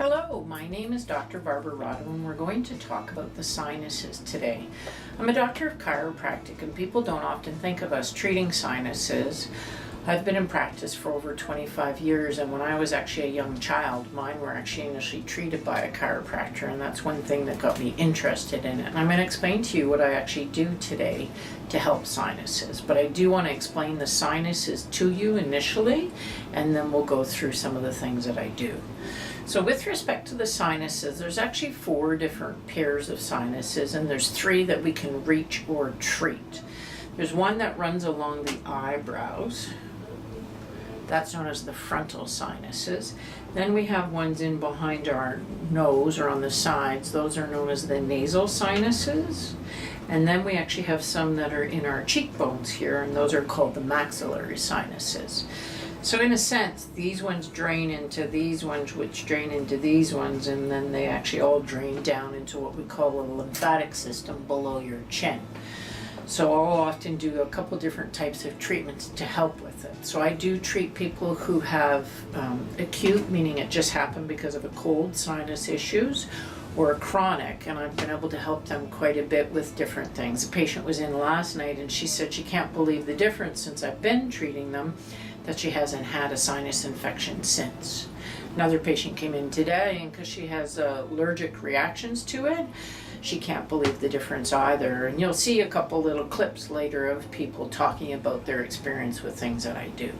Hello, my name is Dr. Barbara Rodham and we're going to talk about the sinuses today. I'm a doctor of chiropractic and people don't often think of us treating sinuses. I've been in practice for over 25 years and when I was actually a young child, mine were actually initially treated by a chiropractor, and that's one thing that got me interested in it. And I'm going to explain to you what I actually do today to help sinuses, but I do want to explain the sinuses to you initially and then we'll go through some of the things that I do. So with respect to the sinuses, there's actually 4 different pairs of sinuses, and there's 3 that we can reach or treat. There's one that runs along the eyebrows. That's known as the frontal sinuses. Then we have ones in behind our nose or on the sides. Those are known as the nasal sinuses. And then we actually have some that are in our cheekbones here, and those are called the maxillary sinuses. So in a sense, these ones drain into these ones, which drain into these ones, and then they actually all drain down into what we call a lymphatic system below your chin. So I'll often do a couple different types of treatments to help with it. So I do treat people who have acute, meaning it just happened because of a cold, sinus issues, or a chronic, and I've been able to help them quite a bit with different things. A patient was in last night and she said she can't believe the difference since I've been treating them, that she hasn't had a sinus infection since. Another patient came in today, and because she has allergic reactions to it, she can't believe the difference either. And you'll see a couple little clips later of people talking about their experience with things that I do.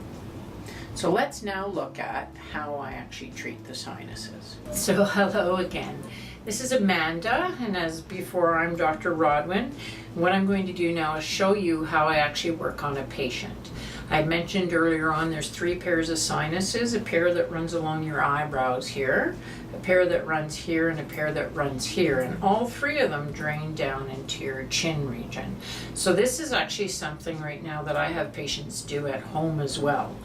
So let's now look at how I actually treat the sinuses. So hello again. This is Amanda, and as before, I'm Dr. Rodwin. What I'm going to do now is show you how I actually work on a patient. I mentioned earlier on there's 3 pairs of sinuses, a pair that runs along your eyebrows here, a pair that runs here, and a pair that runs here, and all 3 of them drain down into your chin region. So this is actually something right now that I have patients do at home as well.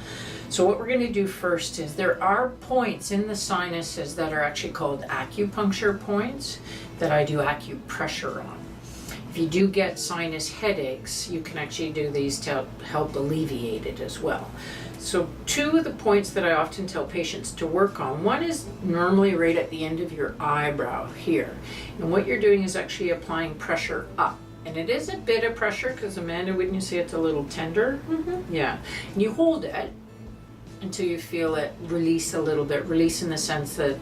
So what we're going to do first is there are points in the sinuses that are actually called acupuncture points that I do acupressure on. If you do get sinus headaches, you can actually do these to help alleviate it as well. So 2 of the points that I often tell patients to work on, one is normally right at the end of your eyebrow here. And what you're doing is actually applying pressure up. And it is a bit of pressure because, Amanda, wouldn't you say it's a little tender? Mm-hmm. Yeah. And you hold it until you feel it release a little bit. Release in the sense that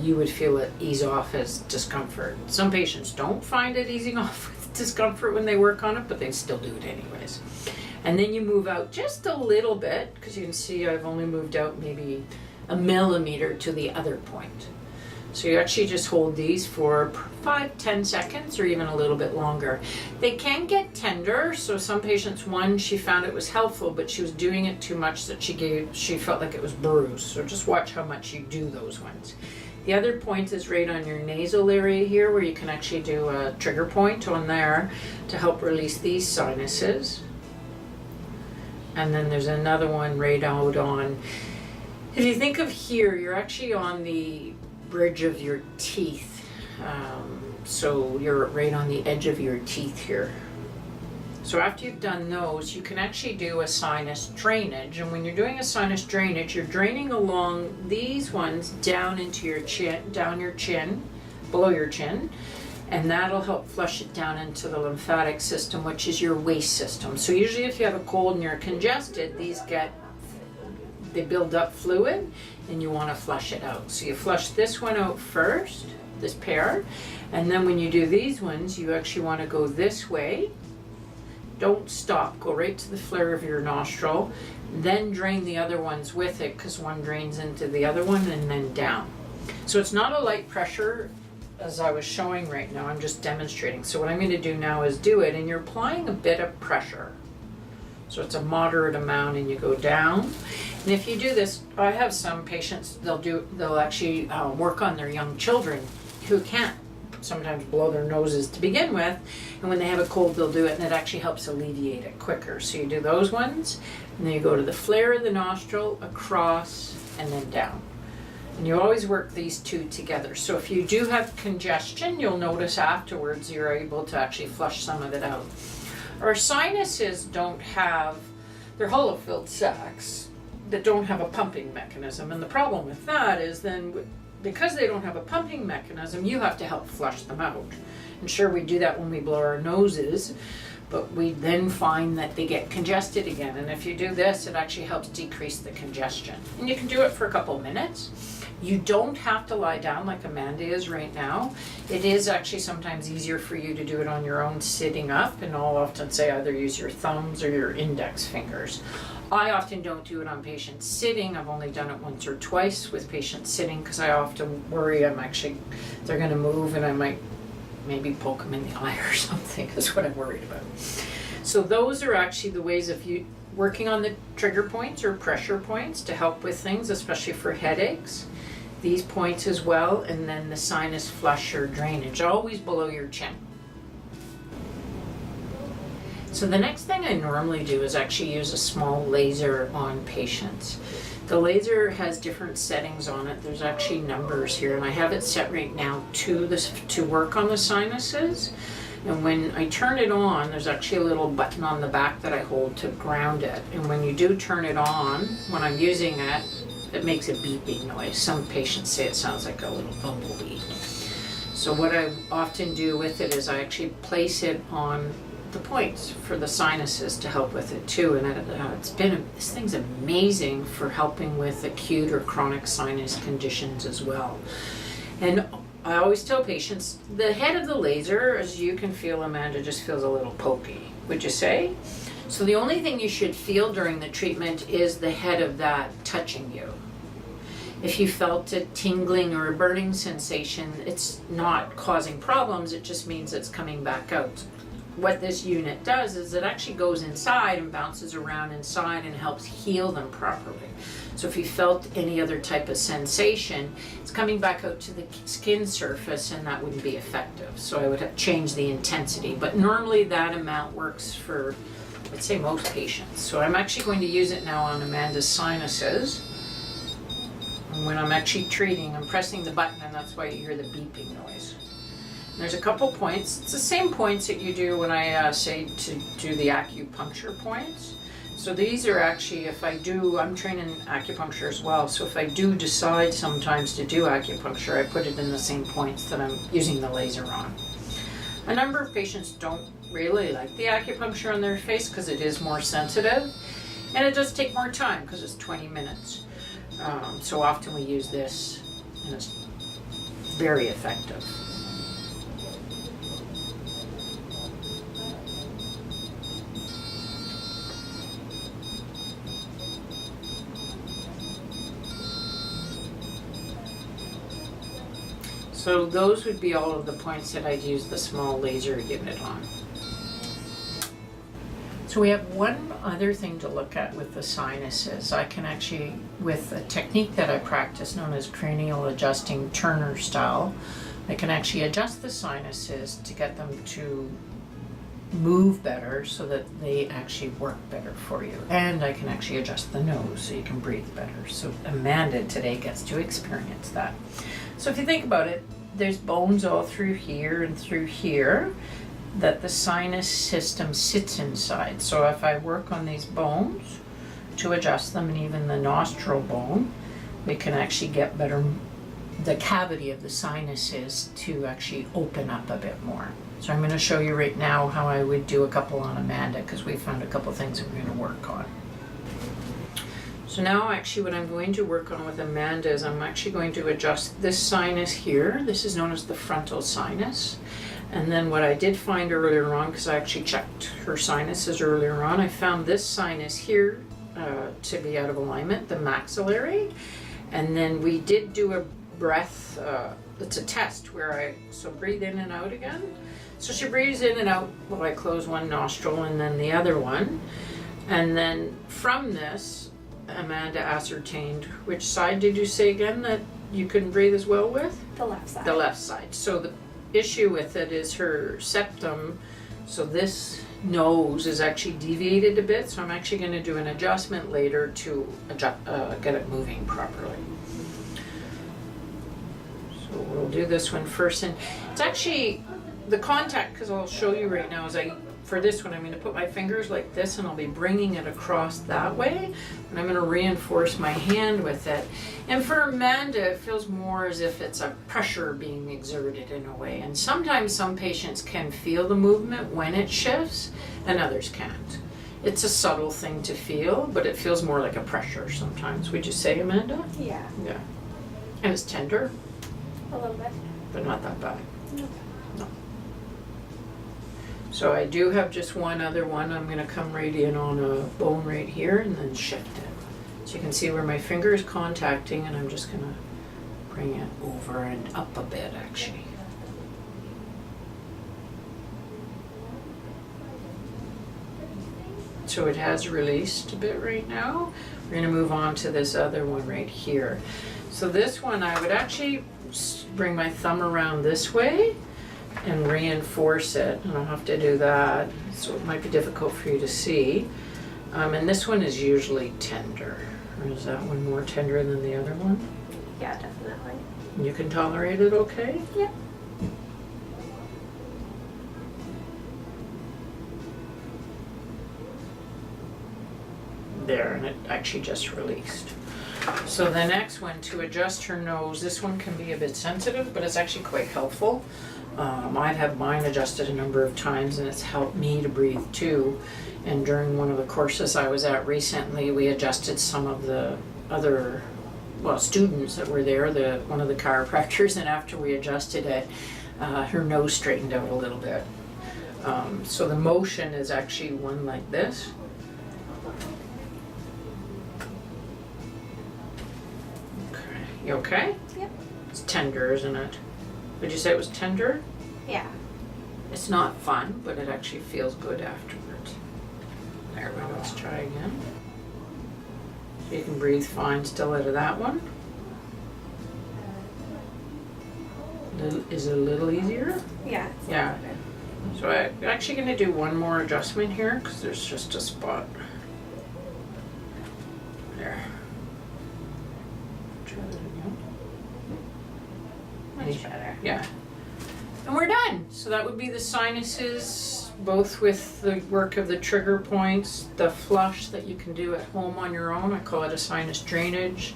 you would feel it ease off as discomfort. Some patients don't find it easing off with discomfort when they work on it, but they still do it anyways. And then you move out just a little bit, because you can see I've only moved out maybe a millimeter to the other point. So you actually just hold these for 5-10 seconds or even a little bit longer. They can get tender, so some patients, one, she found it was helpful, but she was doing it too much that she felt like it was bruised. So just watch how much you do those ones. The other point is right on your nasal area here, where you can actually do a trigger point on there to help release these sinuses. And then there's another one right out on, if you think of here, you're actually on the bridge of your teeth. So you're right on the edge of your teeth here. So after you've done those, you can actually do a sinus drainage. And when you're doing a sinus drainage, you're draining along these ones down into your chin, down your chin, below your chin. And that'll help flush it down into the lymphatic system, which is your waist system. So usually if you have a cold and you're congested, they build up fluid and you want to flush it out. So you flush this one out first, this pair, and then when you do these ones, you actually want to go this way. Don't stop, go right to the flare of your nostril, then drain the other ones with it, because one drains into the other one and then down. So it's not a light pressure as I was showing right now, I'm just demonstrating. So what I'm going to do now is do it, and you're applying a bit of pressure. So it's a moderate amount, and you go down. And if you do this, I have some patients, they'll actually work on their young children who can't sometimes blow their noses to begin with, and when they have a cold they'll do it, and it actually helps alleviate it quicker. So you do those ones, and then you go to the flare of the nostril, across, and then down. And you always work these 2 together. So if you do have congestion, you'll notice afterwards you're able to actually flush some of it out. Our sinuses they're hollow-filled sacs that don't have a pumping mechanism, and the problem with that is then because they don't have a pumping mechanism, you have to help flush them out. And sure, we do that when we blow our noses, but we then find that they get congested again. And if you do this, it actually helps decrease the congestion. And you can do it for a couple of minutes. You don't have to lie down like Amanda is right now. It is actually sometimes easier for you to do it on your own sitting up, and I'll often say either use your thumbs or your index fingers. I often don't do it on patients sitting. I've only done it once or twice with patients sitting because I often worry they're going to move and I might maybe poke them in the eye or something. That's what I'm worried about. So those are actually the ways of you working on the trigger points or pressure points to help with things, especially for headaches. These points as well, and then the sinus flush or drainage, always below your chin. So the next thing I normally do is actually use a small laser on patients. The laser has different settings on it. There's actually numbers here, and I have it set right now to work on the sinuses. And when I turn it on, there's actually a little button on the back that I hold to ground it. And when you do turn it on, when I'm using it, it makes a beeping noise. Some patients say it sounds like a little bumblebee. So what I often do with it is I actually place it on the points for the sinuses to help with it too. And this thing's amazing for helping with acute or chronic sinus conditions as well. And I always tell patients, the head of the laser, as you can feel, Amanda, just feels a little pokey, would you say? So the only thing you should feel during the treatment is the head of that touching you. If you felt a tingling or a burning sensation, it's not causing problems, it just means it's coming back out. What this unit does is it actually goes inside and bounces around inside and helps heal them properly. So if you felt any other type of sensation, it's coming back out to the skin surface and that wouldn't be effective. So I would have changed the intensity, but normally that amount works for, I'd say, most patients. So I'm actually going to use it now on Amanda's sinuses. And when I'm actually treating, I'm pressing the button, and that's why you hear the beeping noise. And there's a couple points. It's the same points that you do when I say to do the acupuncture points. So these are actually, I'm training acupuncture as well, so if I do decide sometimes to do acupuncture, I put it in the same points that I'm using the laser on. A number of patients don't really like the acupuncture on their face because it is more sensitive, and it does take more time because it's 20 minutes. So often we use this, and it's very effective. So those would be all of the points that I'd use the small laser unit on. So we have one other thing to look at with the sinuses. I can actually, with a technique that I practice known as cranial adjusting Turner style, I can actually adjust the sinuses to get them to move better so that they actually work better for you. And I can actually adjust the nose so you can breathe better. So Amanda today gets to experience that. So if you think about it, there's bones all through here and through here that the sinus system sits inside. So if I work on these bones to adjust them, and even the nostril bone, we can actually get better, the cavity of the sinuses to actually open up a bit more. So I'm going to show you right now how I would do a couple on Amanda, because we found a couple things that we're going to work on. So now actually what I'm going to work on with Amanda is I'm actually going to adjust this sinus here. This is known as the frontal sinus. And then what I did find earlier on, because I actually checked her sinuses earlier on, I found this sinus here to be out of alignment, the maxillary. And then we did do a breath, it's a test where so breathe in and out again. So she breathes in and out while I close one nostril and then the other one. And then from this, Amanda ascertained, which side did you say again that you couldn't breathe as well with? The left side. The left side. So the issue with it is her septum, so this nose is actually deviated a bit, so I'm actually going to do an adjustment later to get it moving properly. So we'll do this one first, and it's actually the contact, because I'll show you right now, is I for this one, I'm going to put my fingers like this and I'll be bringing it across that way. And I'm going to reinforce my hand with it. And for Amanda, it feels more as if it's a pressure being exerted in a way. And sometimes some patients can feel the movement when it shifts and others can't. It's a subtle thing to feel, but it feels more like a pressure sometimes. Would you say, Amanda? Yeah. Yeah. And it's tender? A little bit. But not that bad. No. No. So I do have just one other one. I'm going to come right in on a bone right here and then shift it. So you can see where my finger is contacting, and I'm just going to bring it over and up a bit actually. So it has released a bit right now. We're going to move on to this other one right here. So this one I would actually bring my thumb around this way and reinforce it, and I'll have to do that, so it might be difficult for you to see. And this one is usually tender. Or is that one more tender than the other one? Yeah, definitely. You can tolerate it okay? Yeah. There, and it actually just released. So the next one, to adjust her nose, this one can be a bit sensitive, but it's actually quite helpful. I've had mine adjusted a number of times and it's helped me to breathe too. And during one of the courses I was at recently, we adjusted some of the other, students that were there, one of the chiropractors, and after we adjusted it, her nose straightened out a little bit. So the motion is actually one like this. Okay, you okay? Yep. It's tender, isn't it? Would you say it was tender? Yeah. It's not fun, but it actually feels good afterwards. There we go, let's try again. So you can breathe fine still out of that one. Is it a little easier? Yeah. Yeah. So I'm actually going to do one more adjustment here because there's just a spot. There. Try that again. Much better. Yeah. And we're done. So that would be the sinuses, both with the work of the trigger points, the flush that you can do at home on your own. I call it a sinus drainage.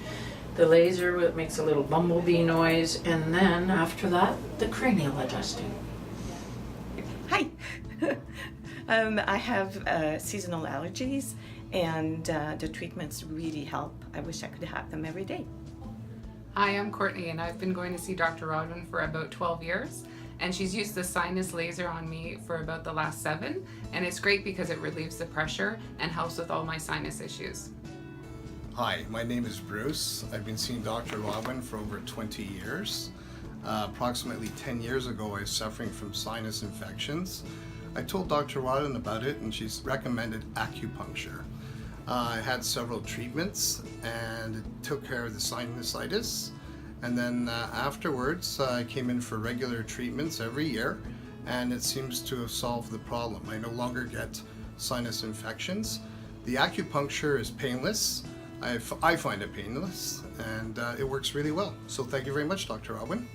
The laser that makes a little bumblebee noise. And then after that, the cranial adjusting. Hi. I have seasonal allergies, and the treatments really help. I wish I could have them every day. Hi, I'm Courtney, and I've been going to see Dr. Rodwin for about 12 years, and she's used the sinus laser on me for about the last 7, and it's great because it relieves the pressure and helps with all my sinus issues. Hi, my name is Bruce. I've been seeing Dr. Rodwin for over 20 years. Approximately 10 years ago, I was suffering from sinus infections. I told Dr. Rodwin about it, and she's recommended acupuncture. I had several treatments, and it took care of the sinusitis. And then afterwards, I came in for regular treatments every year, and it seems to have solved the problem. I no longer get sinus infections. The acupuncture is painless. I find it painless, and it works really well. So thank you very much, Dr. Rodwin.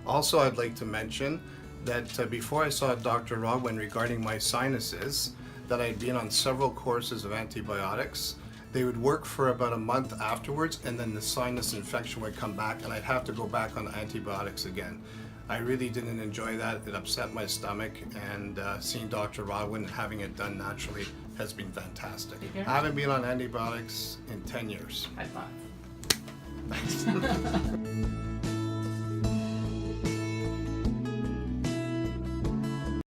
Also, I'd like to mention that before I saw Dr. Rodwin regarding my sinuses, that I'd been on several courses of antibiotics. They would work for about a month afterwards, and then the sinus infection would come back, and I'd have to go back on antibiotics again. I really didn't enjoy that. It upset my stomach, and seeing Dr. Rodwin and having it done naturally has been fantastic. Yeah. I haven't been on antibiotics in 10 years. High five. Thanks.